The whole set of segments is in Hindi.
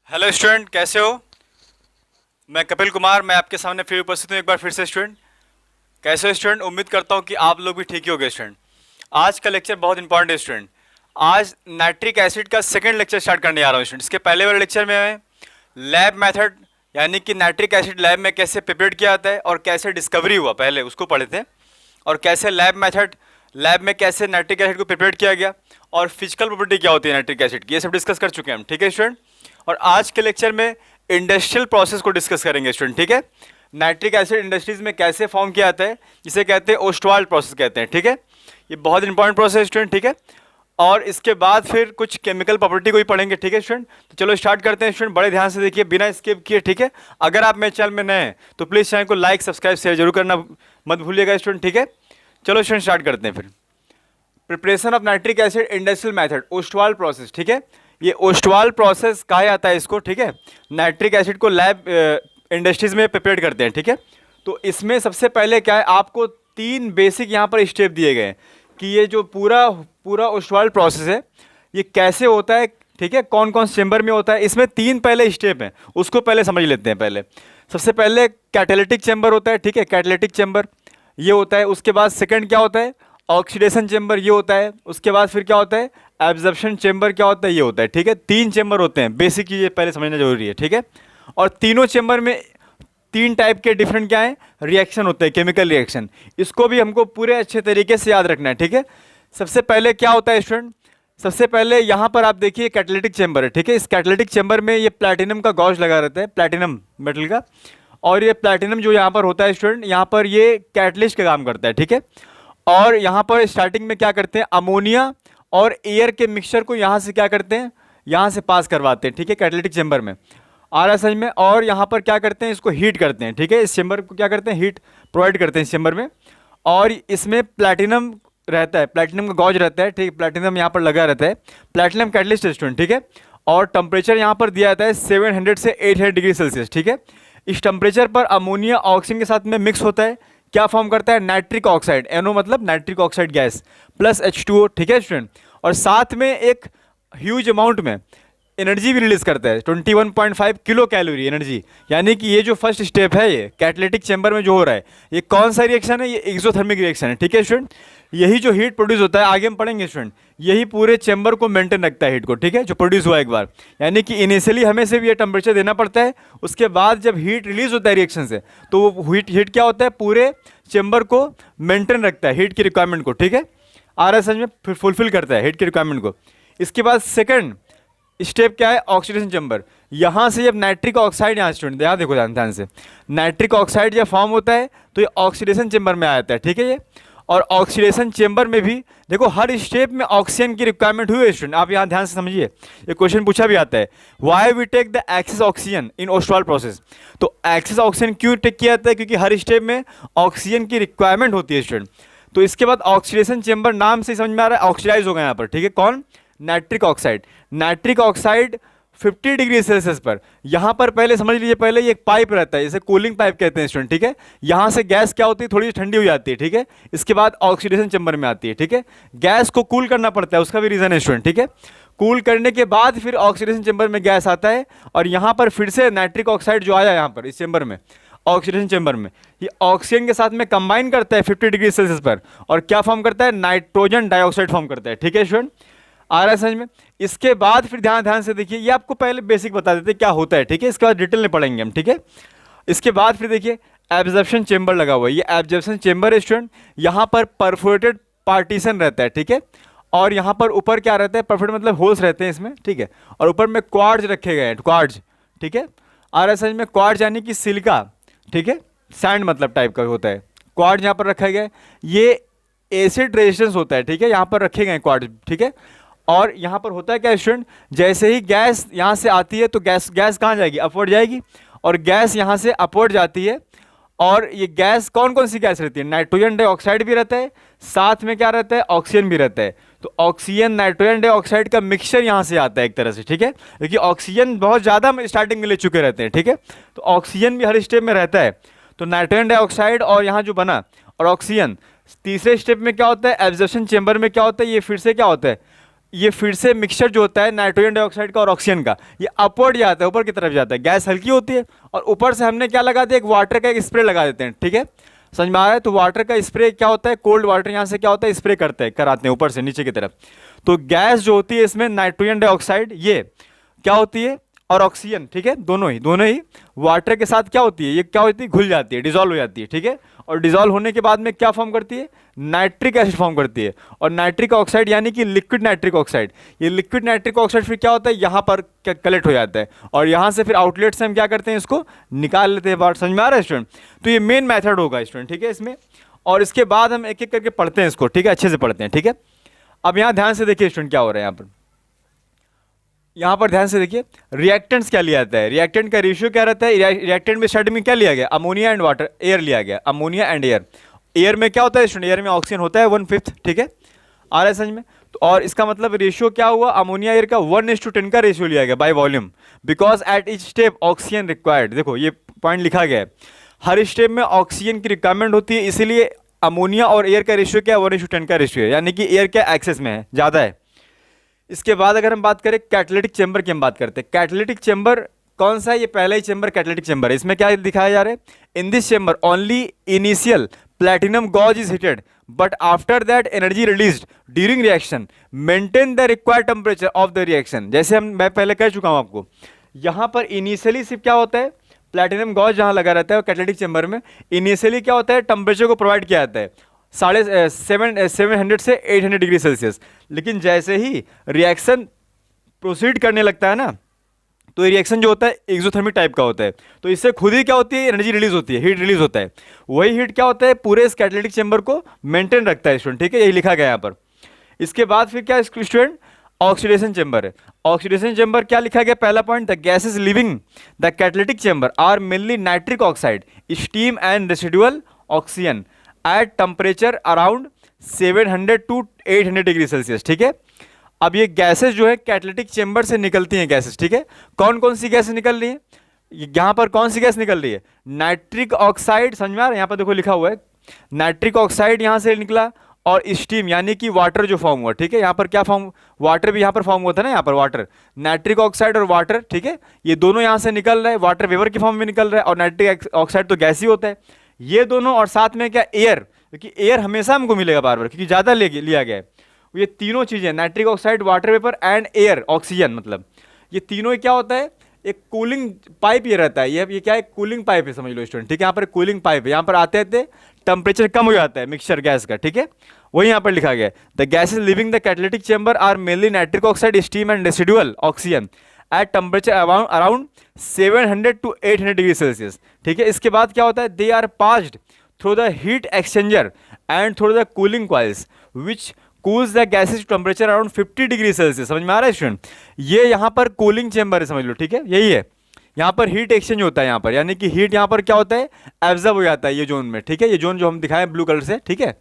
हेलो स्टूडेंट, कैसे हो? मैं कपिल कुमार, मैं आपके सामने फिर उपस्थित हूँ एक बार फिर से। स्टूडेंट, कैसे हो स्टूडेंट? उम्मीद करता हूँ कि आप लोग भी ठीक ही होंगे। स्टूडेंट, आज का लेक्चर बहुत इंपॉर्टेंट है। स्टूडेंट, आज नाइट्रिक एसिड का सेकंड लेक्चर स्टार्ट करने जा रहा हूँ। स्टूडेंट, इसके पहले वाले लेक्चर में मैं लैब मेथड यानी कि नाइट्रिक एसिड लैब में कैसे प्रिपेयर किया जाता है और कैसे डिस्कवरी हुआ, पहले उसको पढ़े थे। और कैसे लैब मेथड, लैब में कैसे नाइट्रिक एसिड को प्रिपेयर किया गया और फिजिकल प्रॉपर्टी क्या होती है नाइट्रिक एसिड की, ये सब डिस्कस कर चुके हैं हम। ठीक है स्टूडेंट, और आज के लेक्चर में इंडस्ट्रियल प्रोसेस को डिस्कस करेंगे। स्टूडेंट, ठीक है, नाइट्रिक एसिड इंडस्ट्रीज में कैसे फॉर्म किया जाता है, जिसे कहते हैं ओस्टवाल्ड प्रोसेस कहते हैं। ठीक है, ये बहुत इंपॉर्टेंट प्रोसेस है स्टूडेंट। ठीक है, और इसके बाद फिर कुछ केमिकल प्रॉपर्टी को ही पढ़ेंगे। ठीक है स्टूडेंट, तो चलो स्टार्ट करते हैं। स्टूडेंट, बड़े ध्यान से देखिए, बिना स्किप किए। ठीक है, अगर आप मेरे चैनल में नए हैं तो प्लीज़ चैनल को लाइक सब्सक्राइब शेयर जरूर करना मत भूलिएगा स्टूडेंट। ठीक है, चलो स्टूडेंट स्टार्ट करते हैं फिर। Preparation of nitric acid industrial method, Ostwald process. ठीक है, ये ओस्टवाल प्रोसेस कहा जाता है इसको। ठीक है, नाइट्रिक एसिड को लैब इंडस्ट्रीज में प्रिपेयर करते हैं। ठीक है, तो इसमें सबसे पहले क्या है, आपको तीन बेसिक यहाँ पर स्टेप दिए गए हैं कि ये जो पूरा पूरा ओस्टवाल प्रोसेस है ये कैसे होता है। ठीक है, कौन कौन से चेंबर में होता है, इसमें तीन पहले स्टेप हैं, उसको पहले समझ लेते हैं। पहले सबसे पहले कैटालिटिक चेंबर होता है। ठीक है, कैटालिटिक चेंबर ये होता है। उसके बाद सेकंड क्या होता है, ऑक्सीडेशन चेंबर ये होता है। उसके बाद फिर क्या होता है, एब्जॉर्प्शन चेंबर क्या होता है, ये होता है। ठीक है, तीन चेंबर होते हैं, बेसिक चीज़ें पहले समझना जरूरी है। ठीक है, और तीनों चेंबर में तीन टाइप के डिफरेंट क्या है, रिएक्शन होते हैं, केमिकल रिएक्शन। इसको भी हमको पूरे अच्छे तरीके से याद रखना है। ठीक है, सबसे पहले क्या होता है स्टूडेंट, सबसे पहले यहाँ पर आप देखिए कैटालिटिक चेंबर है। ठीक है, इस कैटालिटिक चेंबर में ये प्लैटिनम का गॉज लगा रहता है, प्लैटिनम मेटल का। और ये प्लैटिनम जो यहाँ पर होता है स्टूडेंट, यहाँ पर ये कैटलिस्ट का काम करता है। ठीक है, और यहाँ पर स्टार्टिंग में क्या करते हैं, अमोनिया और एयर के मिक्सचर को यहाँ से क्या करते हैं, यहाँ से पास करवाते हैं। ठीक है, कैटालिटिक चेंबर में आ रहा है समझ में। और यहाँ पर क्या करते हैं, इसको हीट करते हैं। ठीक है, इस चेंबर को क्या करते हैं, हीट प्रोवाइड करते हैं इस चेंबर में। और इसमें प्लैटिनम रहता है, प्लैटिनम का गॉज रहता है। ठीक है, प्लैटिनम यहाँ पर लगा रहता है, प्लैटिनम कैटलिस्ट स्टूडेंट। ठीक है, और टेम्परेचर यहाँ पर दिया जाता है 700 से 800 डिग्री सेल्सियस। ठीक है, इस टेम्परेचर पर अमोनिया ऑक्सीजन के साथ में मिक्स होता है, क्या फॉर्म करता है, नाइट्रिक ऑक्साइड, NO मतलब nitric oxide gas plus H2O। ठीक है स्टूडेंट, और साथ में एक ह्यूज अमाउंट में एनर्जी भी रिलीज करता है, 21.5 किलो कैलोरी एनर्जी। यानी कि ये जो फर्स्ट स्टेप है, ये कैटालिटिक चेंबर में जो हो रहा है, ये कौन सा रिएक्शन है, ये एक्सोथर्मिक रिएक्शन है। ठीक है स्टूडेंट, यही जो हीट प्रोड्यूस होता है, आगे हम पढ़ेंगे स्टूडेंट, यही पूरे चेंबर को मेंटेन रखता है हीट को। ठीक है, जो प्रोड्यूस हुआ एक बार, यानी कि इनिशियली हमें सिर्फ ये टेम्परेचर देना पड़ता है, उसके बाद जब हीट रिलीज होता है रिएक्शन से, तो वो हीट क्या होता है, पूरे चेंबर को मेंटेन रखता है, हीट की रिक्वायरमेंट को। ठीक है, RSH में फिर फुलफिल करता है हीट की रिक्वायरमेंट को। इसके बाद सेकंड स्टेप क्या है, ऑक्सीडेशन चेंबर। यहाँ से जब नाइट्रिक ऑक्साइड, यहाँ स्टूडेंट यहाँ देखो ध्यान ध्यान से, नाइट्रिक ऑक्साइड जब फॉर्म होता है तो ये ऑक्सीडेशन चेंबर में आ जाता है। ठीक है, ये और ऑक्सीडेशन चेंबर में भी देखो हर स्टेप में ऑक्सीजन की रिक्वायरमेंट हुई है स्टूडेंट, आप यहाँ ध्यान से समझिए, ये क्वेश्चन पूछा भी आता है, why we take the excess oxygen in Ostwald process. तो एक्सेस ऑक्सीजन क्यों टेक किया जाता है, क्योंकि हर स्टेप में ऑक्सीजन की रिक्वायरमेंट होती है स्टूडेंट। तो इसके बाद ऑक्सीडेशन चेंबर नाम से समझ में आ रहा है, ऑक्सीडाइज होगा यहाँ पर। ठीक है, कौन, nitric oxide. Nitric oxide 50 degree Celsius पर, यहाँ पर पहले समझ लीजिए, पहले ये एक पाइप रहता है, इसे कूलिंग पाइप कहते हैं स्टूडेंट। ठीक है, यहाँ से गैस क्या होती है, थोड़ी ठंडी हो जाती है। ठीक है, इसके बाद ऑक्सीडेशन चेंबर में आती है। ठीक है, गैस को कूल करना पड़ता है, उसका भी रीजन है स्टूडेंट। ठीक है, कूल करने के बाद फिर ऑक्सीडेशन चेंबर में गैस आता है, और यहाँ पर फिर से नाइट्रिक ऑक्साइड जो आया यहाँ पर इस चेंबर में, ऑक्सीडेशन चेंबर में, ये ऑक्सीजन के साथ में कंबाइन करता है 50 डिग्री सेल्सियस पर, और क्या फॉर्म करता है, नाइट्रोजन डाइऑक्साइड फॉर्म करता है। ठीक है स्टूडेंट, आ रहा है समझ में। इसके बाद फिर ध्यान ध्यान से देखिए, ये आपको पहले बेसिक बता देते क्या होता है। ठीक है, इसके बाद डिटेल में पढ़ेंगे हम। ठीक है, इसके बाद फिर देखिए एब्जॉर्प्शन चेंबर लगा हुआ है, ये एब्जॉर्प्शन चेंबर है स्टूडेंट। यहाँ पर परफोरेटेड पार्टीशन रहता है। ठीक है, और यहाँ पर ऊपर क्या रहता है, परफोरेट मतलब होल्स रहते हैं इसमें। ठीक है, और ऊपर में क्वार्ट्ज रखे गए हैं, क्वार्ट्ज। ठीक है, आ रहा है समझ में, क्वार्ट्ज यानी कि सिलिका। ठीक है, सैंड मतलब टाइप का होता है, क्वार्ट्ज यहाँ पर रखा गया है, ये एसिड रेजिस्टेंस होता है। ठीक है, यहाँ पर रखे गए क्वार्ट्ज। ठीक है, और यहाँ पर होता है क्या स्टूडेंट, जैसे ही गैस यहाँ से आती है तो गैस कहाँ जाएगी, अपवर्ड जाएगी, और गैस यहाँ से अपवर्ड जाती है। और ये गैस कौन कौन सी गैस रहती है, नाइट्रोजन डाइऑक्साइड भी रहता है, साथ में क्या रहता है, ऑक्सीजन भी रहता है। तो ऑक्सीजन नाइट्रोजन डाइऑक्साइड का मिक्सचर यहाँ से आता है एक तरह से। ठीक है, क्योंकि ऑक्सीजन बहुत ज़्यादा हम स्टार्टिंग में ले चुके रहते हैं। ठीक है, तो ऑक्सीजन भी हर स्टेप में रहता है। तो नाइट्रोजन डाइऑक्साइड और यहाँ जो बना और ऑक्सीजन, तीसरे स्टेप में क्या होता है, एब्जॉर्प्शन चेंबर में क्या होता है, ये फिर से क्या होता है, ये फिर से मिक्सचर जो होता है नाइट्रोजन डाइऑक्साइड का और ऑक्सीजन का, ये अपवर्ड जाता है, ऊपर की तरफ जाता है। गैस हल्की होती है और ऊपर से हमने क्या लगा दिया, एक वाटर का एक स्प्रे लगा देते हैं, ठीक है, समझ में आ रहा है। तो वाटर का स्प्रे क्या होता है, कोल्ड वाटर यहाँ से क्या होता है, स्प्रे कराते हैं ऊपर से नीचे की तरफ। तो गैस जो होती है इसमें नाइट्रोजन डाइऑक्साइड ये क्या होती है, और ऑक्सीजन, ठीक है, दोनों ही वाटर के साथ क्या होती है, ये क्या होती है, घुल जाती है, डिजोल्व हो जाती है, ठीक है। और डिजोल्व होने के बाद में क्या फॉर्म करती है, नाइट्रिक एसिड फॉर्म करती है। और नाइट्रिक ऑक्साइड यानी कि लिक्विड नाइट्रिक ऑक्साइड, ये लिक्विड नाइट्रिक ऑक्साइड फिर क्या होता है, यहाँ पर कलेक्ट हो जाता है और यहाँ से फिर आउटलेट से हम क्या करते हैं, इसको निकाल लेते हैं बाहर। समझ में आ रहा है स्टूडेंट। तो ये मेन मैथड होगा स्टूडेंट, ठीक है इसमें। और इसके बाद हम एक एक करके पढ़ते हैं इसको, ठीक है, अच्छे से पढ़ते हैं, ठीक है। अब यहाँ ध्यान से देखिए स्टूडेंट क्या हो रहा है यहाँ पर ध्यान से देखिए, रिएक्टेंट्स क्या लिया जाता है, रिएक्टेंट का रेशियो क्या रहता है। रिएक्टेंट में स्टडी में क्या लिया गया, अमोनिया एंड वाटर, एयर लिया गया, अमोनिया एंड एयर। एयर में क्या होता है स्टूडेंट, एयर में ऑक्सीजन होता है 1/5, ठीक है, आ रहा है समझ में। तो और इसका मतलब रेशियो क्या हुआ, अमोनिया एयर का 1:10 का रेशियो लिया गया by volume, because at each step oxygen required. देखो ये पॉइंट लिखा गया है, हर स्टेप में ऑक्सीजन की रिक्वायरमेंट होती है, इसीलिए अमोनिया और एयर का रेशियो क्या है, 1:10 का रेशियो है, यानी कि एयर क्या एक्सेस में है, ज़्यादा है। इसके बाद अगर हम बात करें कैटालिटिक चेंबर की, हम बात करते हैं कैटालिटिक चेंबर कौन सा है, ये पहला ही चेंबर कैटालिटिक चेंबर है। इसमें क्या दिखाया जा रहा है, in this chamber only initial platinum gauze is heated but after that energy released during reaction maintain the required temperature of the reaction. जैसे मैं पहले कह चुका हूं आपको, यहाँ पर इनिशियली सिर्फ क्या होता है, प्लैटिनम गॉज जहाँ लगा रहता है कैटालिटिक चेंबर में, इनिशियली क्या होता है, टेम्परेचर को प्रोवाइड किया जाता है 700 से 800 डिग्री सेल्सियस। लेकिन जैसे ही रिएक्शन प्रोसीड करने लगता है ना, तो ये रिएक्शन जो होता है एक्सोथर्मिक टाइप का होता है, तो इससे खुद ही क्या होती है, एनर्जी रिलीज होती है, हीट रिलीज होता है। वही हीट क्या होता है, पूरे इस कैटालिटिक चेंबर को मेंटेन रखता है स्टूडेंट, ठीक है, यही लिखा गया यहाँ पर। इसके बाद फिर क्या स्टूडेंट, ऑक्सीडेशन चेंबर है। ऑक्सीडेशन चेंबर क्या लिखा गया, पहला point, the gases leaving the catalytic chamber are mainly nitric oxide, steam and residual oxygen at temperature around 700 to 800 degree Celsius, ठीक है। अब ये गैसेस जो है कैटालिटिक चेंबर से निकलती हैं गैसेस, ठीक है। कौन कौन सी गैसेस निकल रही है, यहाँ पर कौन सी गैस निकल रही है, नाइट्रिक ऑक्साइड, समझ में आ रहा है, यहाँ पर देखो लिखा हुआ है नाइट्रिक ऑक्साइड यहाँ से निकला, और स्टीम यानी कि वाटर जो फॉर्म हुआ, ठीक है। यहाँ पर क्या फॉर्म, वाटर भी यहाँ पर फॉर्म होता है ना, यहाँ पर वाटर, नाइट्रिक ऑक्साइड और वाटर, ठीक है, ये दोनों यहाँ से निकल रहा है, वाटर वेपर की फॉर्म में निकल रहा है, और नाइट्रिक ऑक्साइड तो गैस ही होता है, ये दोनों। और साथ में क्या, एयर, क्योंकि एयर हमेशा हमको मिलेगा बार बार, क्योंकि ज़्यादा लिया गया है। ये तीनों चीज़ें, nitric oxide, water vapour and air, oxygen, मतलब ये तीनों क्या होता है, एक कूलिंग पाइप ये रहता है, ये क्या है, कूलिंग पाइप है, समझ लो स्टूडेंट, ठीक है। यहाँ पर कूलिंग पाइप है, यहाँ पर आते आते टेम्परेचर कम हो जाता है मिक्सचर गैस का, ठीक है, वही यहाँ पर लिखा गया है, the gases leaving the catalytic chamber are mainly nitric oxide, steam and residual oxygen at temperature around 700 to 800 degree Celsius, ठीक है। इसके बाद क्या होता है, they are passed through the heat exchanger and through the cooling coils which cools the gases temperature around 50 degree Celsius. समझ में आ रहा है स्टूडेंट, ये यहाँ पर कूलिंग चेंबर है, समझ लो, ठीक है, यही है। यहाँ पर हीट एक्सचेंज होता है यहाँ पर, यानी कि हीट यहाँ पर क्या होता है, एब्जॉर्ब हो जाता है ये जोन में, ठीक है। ये जोन जो हम दिखाएं ब्लू कलर से, ठीक है,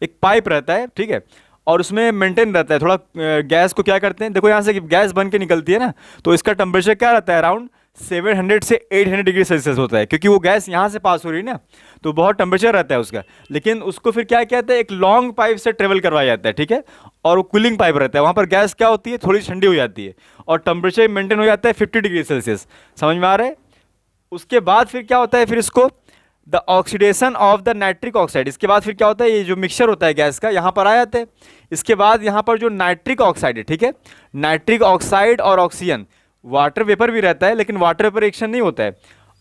एक पाइप रहता है, ठीक है, और उसमें मेंटेन रहता है थोड़ा। गैस को क्या करते हैं, देखो यहाँ से गैस बन के निकलती है ना, तो इसका टेम्परेचर क्या रहता है, अराउंड 700 से 800 डिग्री सेल्सियस होता है, क्योंकि वो गैस यहाँ से पास हो रही है ना, तो बहुत टेम्परेचर रहता है उसका। लेकिन उसको फिर क्या कहते हैं, एक लॉन्ग पाइप से ट्रेवल करवाया जाता है, ठीक है, और वो कूलिंग पाइप रहता है, वहाँ पर गैस क्या होती है, थोड़ी ठंडी हो जाती है, और टेम्परेचर मेंटेन हो जाता है 50 डिग्री सेल्सियस। समझ में आ रहा है। उसके बाद फिर क्या होता है, फिर इसको the oxidation of the nitric oxide, इसके बाद फिर क्या होता है, ये जो मिक्सचर होता है गैस का यहाँ पर आ जाते हैं। इसके बाद यहाँ पर जो नाइट्रिक ऑक्साइड है, ठीक है, नाइट्रिक ऑक्साइड और ऑक्सीजन, वाटर वेपर भी रहता है, लेकिन वाटर वेपर रिएक्शन नहीं होता है।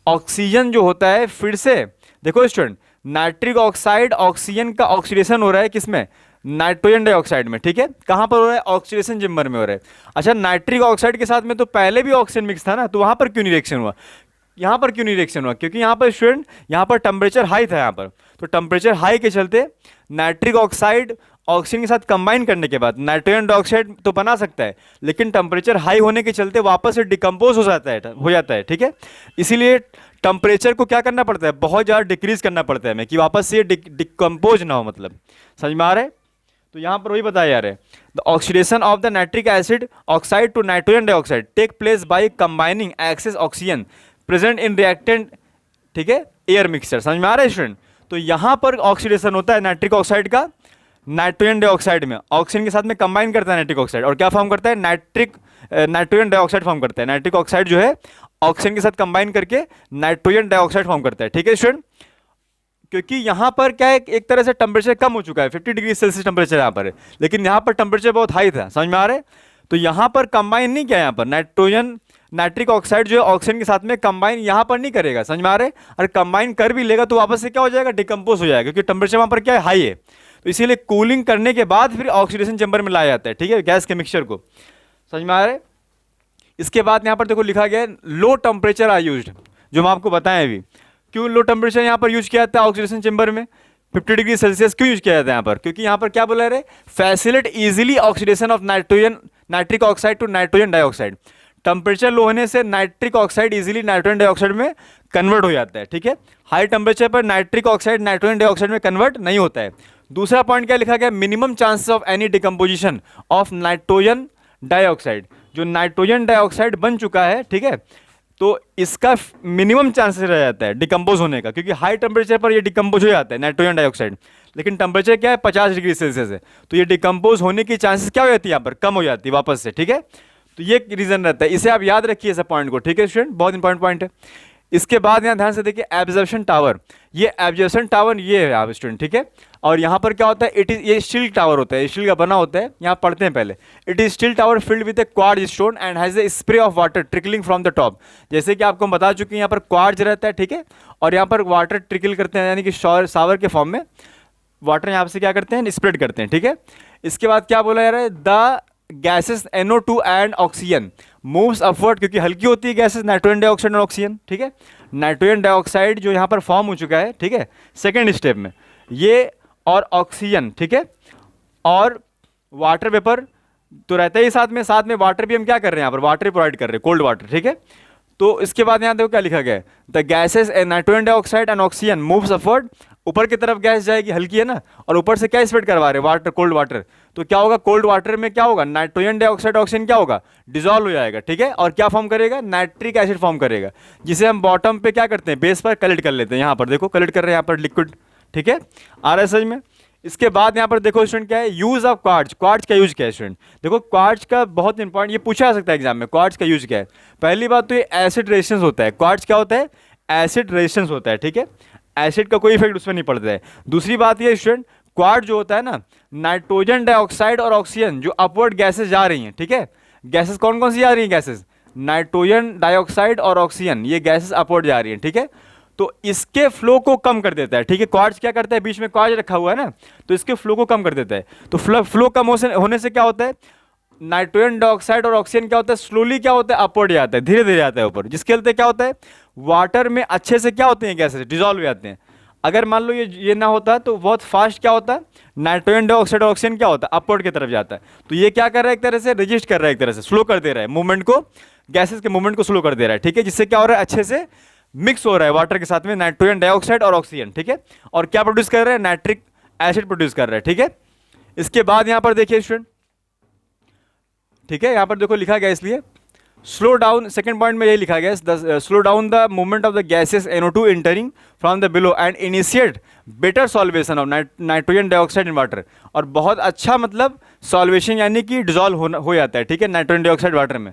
ऑक्सीजन जो होता है, फिर से देखो स्टूडेंट, नाइट्रिक ऑक्साइड ऑक्सीजन का ऑक्सीडेशन हो रहा है किसमें, नाइट्रोजन डाइऑक्साइड में, ठीक है। कहाँ पर हो रहा है, ऑक्सीडेशन चेंबर में हो रहा है। अच्छा, नाइट्रिक ऑक्साइड के साथ में तो पहले भी ऑक्सीजन मिक्स था ना, तो वहाँ पर क्यों नहीं रिएक्शन हुआ, यहाँ पर क्यों नहीं रिएक्शन हुआ, क्योंकि यहाँ पर स्टूडेंट, यहाँ पर टेम्परेचर हाई था यहाँ पर, तो टेम्परेचर हाई के चलते नाइट्रिक ऑक्साइड ऑक्सीजन के साथ कंबाइन करने के बाद नाइट्रोजन डाइऑक्साइड तो बना सकता है, लेकिन टेम्परेचर हाई होने के चलते वापस से डिकम्पोज हो जाता है, ठीक है। इसीलिए टेम्परेचर को क्या करना पड़ता है, बहुत ज़्यादा डिक्रीज करना पड़ता है हमें, कि वापस से डिकम्पोज ना हो, मतलब समझ में आ रहा है। तो यहाँ पर वही बताया जा रहा है, the oxidation of the nitric acid oxide to nitrogen dioxide take place by combining excess oxygen present in reactant, ठीक है, एयर मिक्सचर। समझ में आ रहा है स्टूडेंट। तो यहाँ पर ऑक्सीडेशन होता है नाइट्रिक ऑक्साइड का नाइट्रोजन डाइऑक्साइड में ऑक्सीजन के साथ में कंबाइन करता है नाइट्रिक ऑक्साइड, और क्या फॉर्म करता है, नाइट्रोजन डाइऑक्साइड फॉर्म करता है। नाइट्रिक ऑक्साइड जो है ऑक्सीजन के साथ कंबाइन करके नाइट्रोजन डाइऑक्साइड फॉर्म करता है, ठीक है स्टूडेंट। क्योंकि यहाँ पर क्या है, एक तरह से टेम्परेचर कम हो चुका है, 50 डिग्री सेल्सियस टेम्परेचर यहाँ पर है, लेकिन यहाँ पर टेम्परेचर बहुत हाई था, समझ में आ रहा है। तो यहाँ पर कंबाइन नहीं किया, यहाँ पर नाइट्रिक ऑक्साइड जो है ऑक्सीजन के साथ में कंबाइन यहाँ पर नहीं करेगा, समझ में आ रहा है। अगर कंबाइन कर भी लेगा तो वापस से क्या हो जाएगा, डिकम्पोज हो जाएगा, क्योंकि टेम्परेचर वहाँ पर क्या है, हाई है। तो इसीलिए कूलिंग करने के बाद फिर ऑक्सीडेशन चैम्बर में लाया जाता है, ठीक है, गैस के मिक्सचर को, समझ में आ रहा है। इसके बाद यहाँ पर देखो लिखा गया है लो टेम्परेचर आर यूज्ड, जो हम आपको बताएं अभी। क्यों लो टेम्परेचर यहाँ पर यूज किया जाता है ऑक्सीडेशन चैम्बर में, 50 डिग्री सेल्सियस क्यों यूज किया जाता है यहाँ पर, क्योंकि यहाँ पर क्या बोला रहे, facilitate easily oxidation of nitric oxide to nitrogen dioxide. Temperature low होने से nitric oxide easily nitrogen dioxide में कन्वर्ट हो जाता है, ठीक है। हाई टेम्परेचर पर नाइट्रिक ऑक्साइड नाइट्रोजन डाइऑक्साइड में कन्वर्ट नहीं होता है। दूसरा पॉइंट क्या लिखा गया, minimum chances of any decomposition of nitrogen dioxide. जो नाइट्रोजन डाइऑक्साइड बन चुका है, ठीक है, तो इसका मिनिमम चांसेस रह जाता है डिकम्पोज होने का, क्योंकि हाई टेम्परेचर पर ये डिकम्पोज हो जाता है नाइट्रोजन डाइऑक्साइड, लेकिन टेम्परेचर क्या है 50 डिग्री सेल्सियस है, तो ये डिकम्पोज होने की चांसेस क्या हो जाती है, यहाँ पर कम हो जाती है वापस से, ठीक है। तो ये रीजन रहता है, इसे आप याद रखिए इस पॉइंट को, ठीक है स्टूडेंट, बहुत इंपॉर्टेंट पॉइंट है। इसके बाद यहाँ ध्यान से देखिए एब्जॉर्प्शन टावर, ये एब्जॉर्प्शन टावर ये है आप स्टूडेंट, ठीक है। और यहाँ पर क्या होता है, ये स्टील टावर होता है, स्टील का बना होता है, यहाँ पढ़ते हैं पहले। It is steel tower filled with A quartz stone and has a spray of water trickling from the top. जैसे कि आपको बता चुके हैं, यहाँ पर क्वार्ट्ज रहता है, ठीक है, और यहाँ पर वाटर ट्रिकल करते हैं, यानी कि शावर के फॉर्म में वाटर यहाँ से क्या करते हैं, स्प्रेड करते हैं, ठीक है। इसके बाद क्या बोला जा रहा है, the gases NO2 and oxygen moves upward, क्योंकि हल्की होती है गैसेस नाइट्रोजन डाइऑक्साइड और ऑक्सीजन, ठीक है। नाइट्रोजन डाइऑक्साइड जो यहाँ पर फॉर्म हो चुका है, ठीक है, सेकेंड स्टेप में ये, और ऑक्सीजन, ठीक है, और वाटर वेपर तो रहता है ही साथ में वाटर भी हम क्या कर रहे हैं, यहाँ पर वाटर प्रोवाइड कर रहे हैं, कोल्ड वाटर, ठीक है। तो इसके बाद यहाँ देखो क्या लिखा गया है, the gases nitrogen dioxide and oxygen moves upward, ऊपर की तरफ गैस जाएगी, हल्की है ना, और ऊपर से क्या स्प्रेड करवा रहे हैं, वाटर, कोल्ड वाटर। तो क्या होगा, कोल्ड वाटर में क्या होगा, नाइट्रोजन डाइऑक्साइड ऑक्सीजन क्या होगा, डिजॉल्व हो जाएगा, ठीक है, और क्या फॉर्म करेगा, नाइट्रिक एसिड फॉर्म करेगा, जिसे हम बॉटम पे क्या करते हैं, बेस पर कलेक्ट कर लेते हैं। यहाँ पर देखो कलेक्ट कर रहे हैं, यहाँ पर लिक्विड, ठीक है, आ रहा है समझ में। इसके बाद यहाँ पर देखो स्टूडेंट क्या है, यूज ऑफ क्वार्ट्ज। क्वार्ट्ज का यूज क्या है स्टूडेंट, देखो क्वार्ट्ज का बहुत इंपॉर्टेंट, ये पूछा जा सकता है एग्जाम में, क्वार्ट्ज का यूज क्या है। पहली बात तो ये एसिड रेजिस्टेंस होता है, क्वार्ट्ज क्या होता है, एसिड रेजिस्टेंस होता है, ठीक है, एसिड का कोई इफेक्ट उसमें नहीं पड़ता है। दूसरी बात ये स्टूडेंट, क्वार्ट्ज जो होता है ना, नाइट्रोजन डाइऑक्साइड और ऑक्सीजन जो अपवर्ड गैसेस जा रही हैं, ठीक है, गैसेस कौन कौन सी जा रही हैं, गैसेस नाइट्रोजन डाइऑक्साइड और ऑक्सीजन, ये गैसेस अपवर्ड जा रही हैं, ठीक है। तो इसके फ्लो को कम कर देता है, ठीक है, क्वार्ट्ज क्या करता है, बीच में क्वार्ट्ज रखा हुआ है ना, तो इसके फ्लो को कम कर देता है। तो फ्लो कम होने से क्या होता है, नाइट्रोजन डाइऑक्साइड और ऑक्सीजन क्या होता है, स्लोली क्या होता है, अपवर्ड जाता है, धीरे धीरे जाता है ऊपर, जिसके चलते क्या होता है, वाटर में अच्छे से क्या होते हैं, गैसेस डिजॉल्व हो जाते हैं। अगर मान लो ये ना होता तो बहुत फास्ट क्या होता है, नाइट्रोजन डाइऑक्साइड और ऑक्सीजन क्या होता है, अपवर्ड की तरफ जाता है। तो ये क्या कर रहा है, एक तरह से रजिस्ट कर रहा है, एक तरह से स्लो कर दे रहा है मूवमेंट को, गैसेस के मूवमेंट को स्लो कर दे रहा है, ठीक है, जिससे क्या हो रहा है, अच्छे से मिक्स हो रहा है वाटर के साथ में नाइट्रोजन डाइऑक्साइड और ऑक्सीजन, ठीक है, और क्या प्रोड्यूस कर रहा है, नाइट्रिक एसिड प्रोड्यूस कर रहा है, ठीक है। इसके बाद यहां पर देखिए स्टूडेंट, ठीक है, यहां पर देखो लिखा गया, इसलिए स्लो डाउन, सेकंड पॉइंट में यही लिखा गया, slow down the movement of the gases NO2 entering from the below and initiate better solvation of nitrogen dioxide in water. और बहुत अच्छा मतलब सॉल्वेशन यानी कि डिजॉल्व हो जाता है, ठीक है, नाइट्रोजन डाइऑक्साइड वाटर में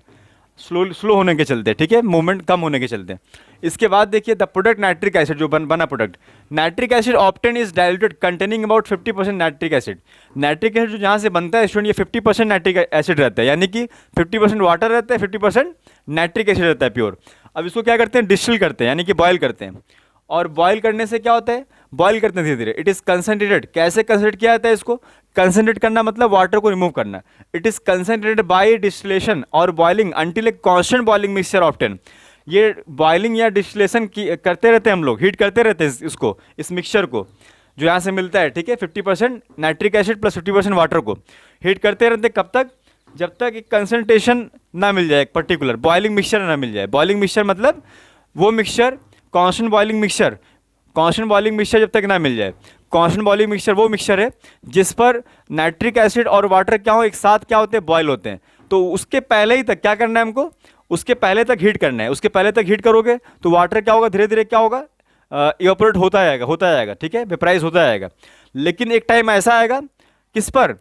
स्लो होने के चलते, ठीक है, मूवमेंट कम होने के चलते। इसके बाद देखिए द प्रोडक्ट नाइट्रिक एसिड, जो बना product nitric acid obtain is diluted containing about 50% nitric acid. Nitric acid जो जहाँ से बनता है स्टूडेंट, ये 50% नाइट्रिक एसिड रहता है, यानी कि 50% वाटर रहता है, 50% नाइट्रिक एसिड रहता है प्योर। अब इसको क्या करते हैं, डिस्टिल करते हैं, यानी कि बॉयल करते हैं, और बॉयल करने से क्या होता है, बॉयल करते हैं धीरे धीरे, इट इज़ कंसनट्रेटेड। कैसे कंसनट्रेट किया जाता है इसको, कंसनट्रेट करना मतलब वाटर को रिमूव करना। It is concentrated by distillation और boiling until a constant boiling mixture obtain. ये बॉइलिंग या डिस्टिलेशन करते रहते हैं हम लोग, हीट करते रहते हैं इसको, इस मिक्सचर को जो यहाँ से मिलता है, ठीक है, 50% नाइट्रिक एसिड प्लस 50% वाटर को हीट करते रहते हैं, कब तक, जब तक एक कंसनट्रेशन ना मिल जाए, एक पर्टिकुलर बॉइलिंग मिक्सचर ना मिल जाए। बॉइलिंग मिक्सचर मतलब वो mixture, constant boiling mixture, constant boiling mixture जब तक ना मिल जाए। कांस्टेंट बॉइलिंग मिक्सचर वो मिक्सचर है जिस पर नाइट्रिक एसिड और वाटर क्या हो, एक साथ क्या होते हैं, बॉयल होते हैं। तो उसके पहले ही तक क्या करना है हमको, उसके पहले तक हीट करना है। उसके पहले तक हीट करोगे तो वाटर क्या होगा, धीरे धीरे क्या होगा, इवापोरेट होता जाएगा, ठीक है, वेपराइज होता जाएगा। लेकिन एक टाइम ऐसा आएगा किस पर,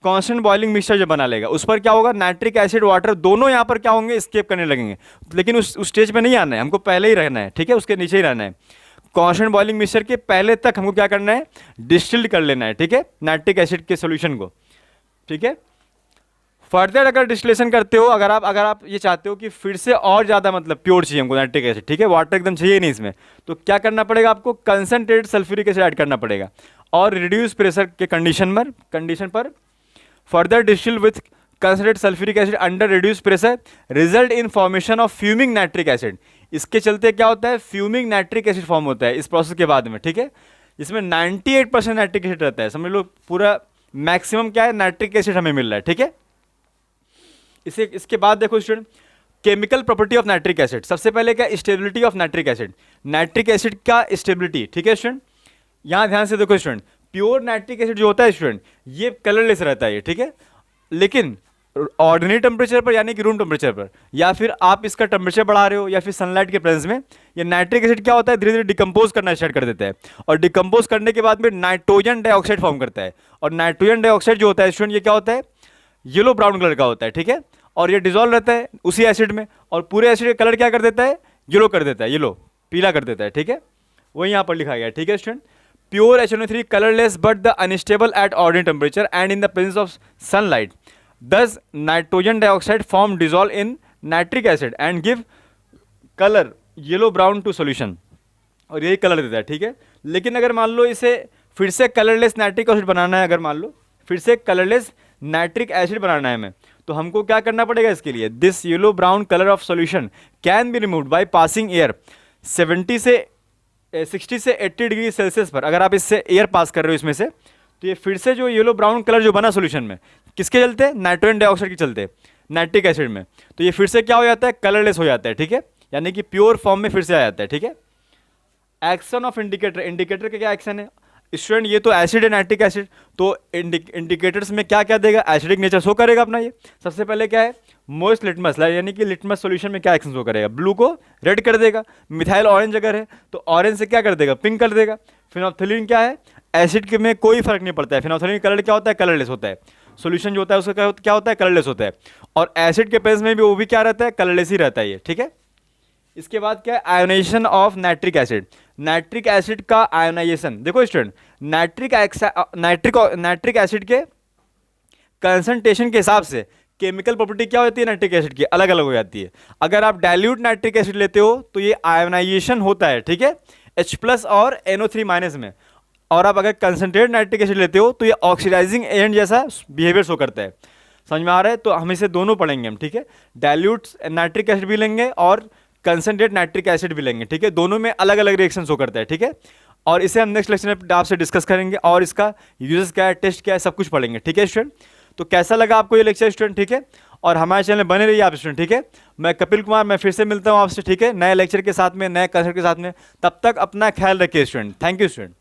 कांस्टेंट बॉइलिंग मिक्सचर जब बना लेगा उस पर क्या होगा, नाइट्रिक एसिड वाटर दोनों यहाँ पर क्या होंगे, स्केप करने लगेंगे। लेकिन उस स्टेज पे नहीं आना है, हमको पहले ही रहना है, ठीक है, उसके नीचे ही रहना है। कांस्टेंट बॉइलिंग मिक्सचर के पहले तक हमको क्या करना है, डिस्टिल्ड कर लेना है, ठीक है, नाइट्रिक एसिड के सोल्यूशन को, ठीक है। फर्दर अगर डिस्टिलेशन करते हो, अगर आप ये चाहते हो कि फिर से और ज़्यादा मतलब प्योर चाहिए हमको नाइट्रिक एसिड, ठीक है, वाटर एकदम चाहिए नहीं इसमें, तो क्या करना पड़ेगा आपको, कंसनट्रेटेड सल्फ्यूरिक एसिड ऐड करना पड़ेगा और रिड्यूस प्रेशर के कंडीशन पर further distil with concentrated sulphuric acid under reduce pressure result in formation of fuming nitric acid. इसके चलते क्या होता है, फ्यूमिंग नाइट्रिक एसिड फॉर्म होता है इस प्रोसेस के बाद में, ठीक है। इसमें 98% नाइट्रिक एसिड रहता है, समझ लो पूरा मैक्सिमम क्या है, नाइट्रिक एसिड हमें मिल रहा है, ठीक है। इसके बाद देखो student, chemical property of nitric acid. सबसे पहले क्या, stability of nitric acid, nitric acid का स्टेबिलिटी, ठीक है स्टूडेंट। यहाँ ध्यान से देखो स्टूडेंट, प्योर नाइट्रिक एसिड जो होता है स्टूडेंट, ये कलरलेस रहता है ये, ठीक है। लेकिन ऑर्डिनरी टेम्परेचर पर यानी कि रूम टेम्परेचर पर, या फिर आप इसका टेम्परेचर बढ़ा रहे हो या फिर सनलाइट के प्रेजेंस में, ये नाइट्रिक एसिड क्या होता है, धीरे धीरे डिकम्पोज करना स्टार्ट कर देता है और डिकम्पोज करने के बाद में नाइट्रोजन डाइऑक्साइड फॉर्म करता है। और नाइट्रोजन डाइऑक्साइड जो होता है स्टूडेंट, ये क्या होता है, येलो ब्राउन कलर का होता है, ठीक है। और ये डिजोल्व रहता है उसी एसिड में और पूरे एसिड का कलर क्या कर देता है, येलो कर देता है, येलो पीला कर देता है, ठीक है। वही यहाँ पर लिखा गया है, ठीक है student. Pure HNO3 colourless but the unstable at ordinary temperature and in the presence of sunlight, thus nitrogen dioxide form dissolve in nitric acid and give colour yellow brown to solution, और यही कलर देता है, ठीक है। लेकिन अगर मान लो इसे फिर से कलरलेस नाइट्रिक एसिड बनाना है, अगर मान लो फिर से कलरलेस नाइट्रिक एसिड बनाना है हमें, तो हमको क्या करना पड़ेगा इसके लिए, this yellow brown colour of solution can be removed by passing air 60 से 80 डिग्री सेल्सियस पर। अगर आप इससे एयर पास कर रहे हो इसमें से, तो ये फिर से जो येलो ब्राउन कलर जो बना सॉल्यूशन में, किसके चलते, नाइट्रोजन डाइऑक्साइड के चलते, नाइट्रिक एसिड में, तो ये फिर से क्या हो जाता है, कलरलेस हो जाता है, ठीक है, यानी कि प्योर फॉर्म में फिर से आ जाता है, ठीक है। एक्शन ऑफ इंडिकेटर, इंडिकेटर का क्या एक्शन है स्टूडेंट, ये तो एसिड है नाइट्रिक एसिड, तो इंडिकेटर्स में क्या क्या देगा, एसिडिक नेचर शो करेगा अपना। ये सबसे पहले क्या है, मोस्ट लिटमस, यानी कि लिटमस सॉल्यूशन में क्या एक्शन शो करेगा, ब्लू को रेड कर देगा, मिथाइल ऑरेंज अगर है तो ऑरेंज से क्या कर देगा, पिंक कर देगा। फिनोल्फथालीन क्या है, एसिड के में कोई फर्क नहीं पड़ता है, फिनोल्फथालीन कलर क्या होता है, कलरलेस होता है, सॉल्यूशन जो होता है उसका क्या होता है, कलरलेस होता है। और एसिड के प्रेजेंस में भी वो भी क्या रहता है, कलरलेस ही रहता है ये, ठीक है। इसके बाद क्या है, ionisation of nitric acid, nitric acid का आयोनाइजेशन। देखो स्टूडेंट, नाइट्रिक एसिड के कंसंट्रेशन के हिसाब से केमिकल प्रॉपर्टी क्या होती है नाइट्रिक एसिड की, अलग अलग हो जाती है। अगर आप डाइल्यूट नाइट्रिक एसिड लेते हो तो ये आयोनाइजेशन होता है, ठीक है, H+ और NO3- में। और आप अगर कंसंट्रेटेड नाइट्रिक एसिड लेते हो तो ये ऑक्सीडाइजिंग एजेंट जैसा बिहेवियर शो करता है। समझ में आ रहा है, तो हम इसे दोनों पढ़ेंगे हम, ठीक है। डाइल्यूट नाइट्रिक एसिड भी लेंगे और कंसंट्रेट नाइट्रिक एसिड भी लेंगे, ठीक है, दोनों में अलग अलग रिएक्शन शो करता है, ठीक है। और इसे हम नेक्स्ट लेक्चर में आपसे डिस्कस करेंगे और इसका यूजेस क्या है, टेस्ट क्या है, सब कुछ पढ़ेंगे, ठीक है स्टूडेंट। तो कैसा लगा आपको ये लेक्चर स्टूडेंट, ठीक है, और हमारे चैनल में बने रहिए आप स्टूडेंट, ठीक है। मैं कपिल कुमार, मैं फिर से मिलता हूँ आपसे, ठीक है, नए लेक्चर के साथ में, नए कंसेप्ट के साथ में। तब तक अपना ख्याल रखिए स्टूडेंट, थैंक यू स्टूडेंट।